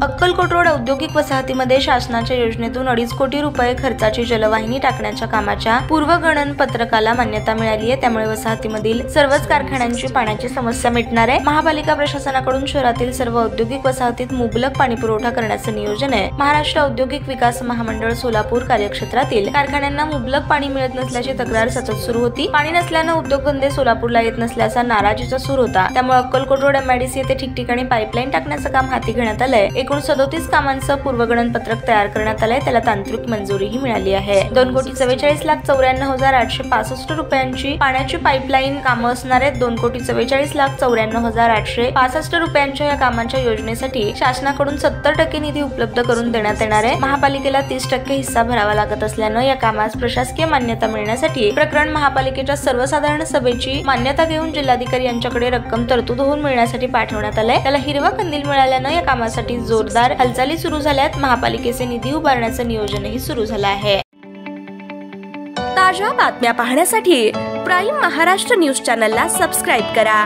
Akkalkot road औद्योगिक वसाहतीमध्ये शासनाच्या योजनेतून 2.5 कोटी रुपये खर्चाची जलवाहिनी टाकण्याच्या कामाच्या पूर्वगणन पत्रकाला मान्यता मिळाली आहे। त्यामुळे वसाहतीमधील सर्वच कारखान्यांची पाण्याची समस्या मिटणार आहे। महापालिका प्रशासनाकडून शहरातील सर्व औद्योगिक वसाहतीत मुबलक पाणी पुरवठा करण्याचं नियोजन आहे। महाराष्ट्र औद्योगिक विकास महामंडळ सोलापूर कार्यक्षेत्रातील कारखान्यांना मुबलक पाणी मिळत नसल्याची तक्रार सतत सुरू होती। पाणी नसल्याने उद्योगधंदे सोलापूरला येत नसल्याचा नाराजीचा सूर होता। त्यामुळे अक्कलकोट रोड MIDC येथे ठिकठिकाणी पाईपलाईन टाकण्याचं काम हाती घेण्यात आलंय। एकूण 37 कामांचं पूर्वगणन पत्रक तयार करण्यात आलंय। त्याला तांत्रिक मंजुरीही मिळाली आहे। 2,44,94,865 रुपयांची पाण्याची पाईपलाईन कामं असणार आहेत। 2,44,94,865 रुपयांच्या या कामांच्या योजनेसाठी शासनाकडून 70% निधी उपलब्ध करून देण्यात येणार आहे। महापालिकेला 30% हिस्सा भरावा लागत असल्याने या कामास प्रशासकीय मान्यता मिळण्यासाठी प्रकरण महापालिकेच्या सर्वसाधारण सभेची मान्यता घेऊन जिल्हाधिकारी यांच्याकडे रक्कम तरतूद होऊन मिळण्यासाठी पाठवण्यात आलंय। त्याला हिरवा कंदील मिळाल्याने या कामासाठी जोरदार हालचाली सुरू झाल्यात। महापालिकेचे निधी उभारण्याचं नियोजनही सुरू झालं आहे। ताज्या बातम्या पाहण्यासाठी प्राईम महाराष्ट्र न्यूज चॅनलला सबस्क्राईब करा।